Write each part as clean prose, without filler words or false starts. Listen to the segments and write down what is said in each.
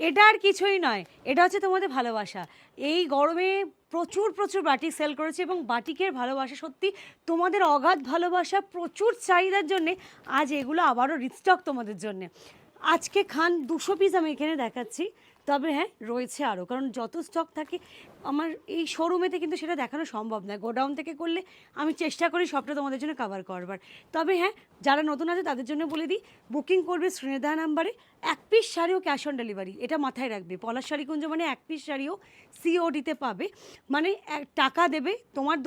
এটা আর কিছুই নয়, এটা হচ্ছে তোমাদের ভালোবাসা। এই গরমে প্রচুর প্রচুর বাটিক সেল করেছে এবং বাটিকের ভালোবাসা সত্যি তোমাদের অগাধ ভালোবাসা, প্রচুর চাহিদার জন্যে আজ এগুলো আবারও রিস্টক তোমাদের জন্যে। আজকে খান 200 পিস আমি এখানে দেখাচ্ছি, তবে হ্যাঁ রয়েছে আরও, কারণ যত স্টক থাকে আমার এই শোরুমেতে কিন্তু সেটা দেখানো সম্ভব নয়। গোডাউন থেকে করলে আমি চেষ্টা করি সবটা তোমাদের জন্য কভার করবার। তবে হ্যাঁ, যারা নতুন আছে তাদের জন্য বলে দিই, বুকিং করবে স্ক্রিনে দেওয়া নাম্বারে। 1 পিস শাড়িও ক্যাশ অন ডেলিভারি, এটা মাথায় রাখবে। পলাশ শাড়িকুঞ্জ মানে 1 পিস শাড়িও সিওডিতে পাবে, মানে টাকা দেবে তোমার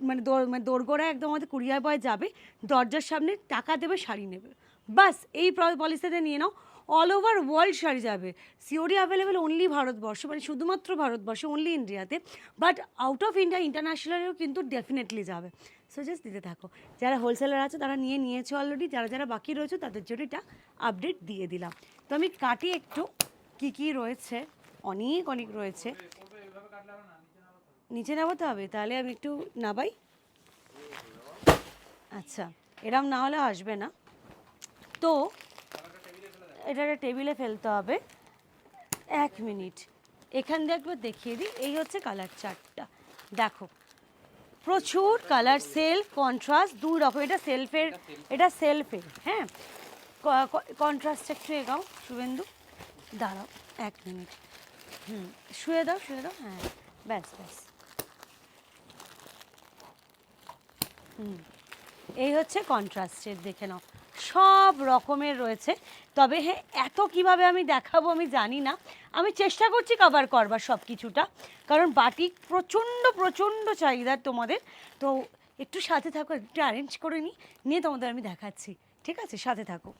মানে দোরগোড়া একদম আমাদের কুরিয়ার বয় যাবে, দরজার সামনে টাকা দেবে, শাড়ি নেবে, বাস। এই পলিসিতে নিয়ে নাও। অল ওভার ওয়ার্ল্ড শাড়ি যাবে। সিওডি অ্যাভেলেবেল অনলি ভারতবর্ষ, মানে শুধুমাত্র ভারতবর্ষে, অনলি ইন্ডিয়াতে। বাট আউট অফ ইন্ডিয়া ইন্টারন্যাশনালেও কিন্তু ডেফিনেটলি যাবে। সো জাস্ট দিতে থাকো। যারা হোলসেলার আছে তারা নিয়েছে অলরেডি, যারা যারা বাকি রয়েছে তাদের জন্য এটা আপডেট দিয়ে দিলাম। তো আমি কাটি একটু কি কি রয়েছে, অনেক অনেক রয়েছে। নিচে নামাতে হবে, তাহলে আমি একটু নাবাই। আচ্ছা, এরম না হলে আসবে না। তো এটা একটা টেবিলে ফেলতে হবে। 1 মিনিট, এখান দিয়ে একবার দেখিয়ে দিই। এই হচ্ছে কালার চার্টটা, দেখো প্রচুর কালার, সেলফ কন্ট্রাস্ট দুই রকম। এটা সেলফের হ্যাঁ। কন্ট্রাস্ট একটু এগাও শুভেন্দু, দাঁড়াও 1 মিনিট। শুয়ে দাও হ্যাঁ, ব্যাস ব্যাস। এই হচ্ছে কন্ট্রাস্টের, দেখে নাও সব রকমের রয়েছে। তবে হ্যাঁ, এত কিভাবে আমি দেখাবো আমি জানি না, আমি চেষ্টা করছি কভার করবার সব কিছুটা, কারণ বাটিক প্রচণ্ড প্রচণ্ড চাহিদা তোমাদের। তো একটু সাথে থাকো, একটু অ্যারেঞ্জ করে নিয়ে তোমাদের আমি দেখাচ্ছি, ঠিক আছে? সাথে থাকো।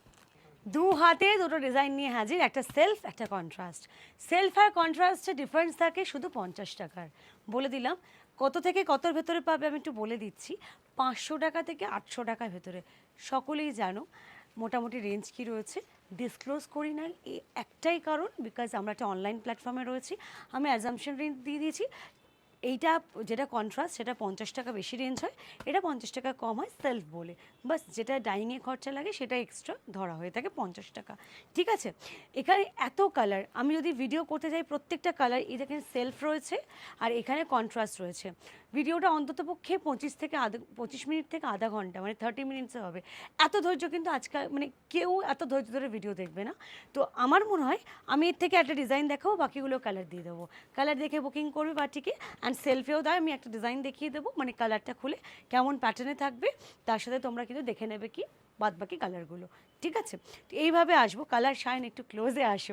দু হাতে দুটো ডিজাইন নিয়ে হাজির, একটা সেলফ একটা কন্ট্রাস্ট। সেলফ আর কন্ট্রাস্টের ডিফারেন্স থাকে শুধু 50 টাকার, বলে দিলাম। কত থেকে কতর ভেতরে পাবে আমি একটু বলে দিচ্ছি। 500 টাকা থেকে 800 টাকার ভেতরে, সকলেই জানো মোটামুটি রেঞ্জ কী রয়েছে। ডিসক্লোজ করি না একটাই কারণ, বিকজ আমরা একটা অনলাইন প্ল্যাটফর্মে রয়েছি। আমি অ্যাজাম্পশন রেঞ্জ দিয়ে দিয়েছি। এইটা যেটা কন্ট্রাস্ট সেটা 50 টাকা বেশি রেঞ্জ হয়, এটা 50 টাকা কম হয় সেলফ বলে, বাস যেটা ডাইংয়ে খরচা লাগে সেটা এক্সট্রা ধরা হয়ে থাকে 50 টাকা, ঠিক আছে? এখানে এত কালার, আমি যদি ভিডিও করতে যাই প্রত্যেকটা কালার, এই দেখেন সেলফ রয়েছে আর এখানে কন্ট্রাস্ট রয়েছে। ভিডিওটা অন্ততপক্ষে 25 মিনিট থেকে আধা ঘন্টা, মানে 30 মিনিটসে হবে। এত ধৈর্য কিন্তু আজকাল মানে কেউ এত ধৈর্য ধরে ভিডিও দেখবে না। তো আমার মনে হয় আমি এর থেকে একটা ডিজাইন দেখাবো, বাকিগুলো কালার দিয়ে দেবো। কালার দেখে বুকিং করবে বাটিকে, অ্যান্ড সেলফেও দেয়, আমি একটা ডিজাইন দেখিয়ে দেবো, মানে কালারটা খুলে কেমন প্যাটার্নে থাকবে, তার সাথে তোমরা কিন্তু দেখে নেবে কি বাদ বাকি কালারগুলো, ঠিক আছে? তো এইভাবে আসবো। কালার শাইন একটু ক্লোজে আসো।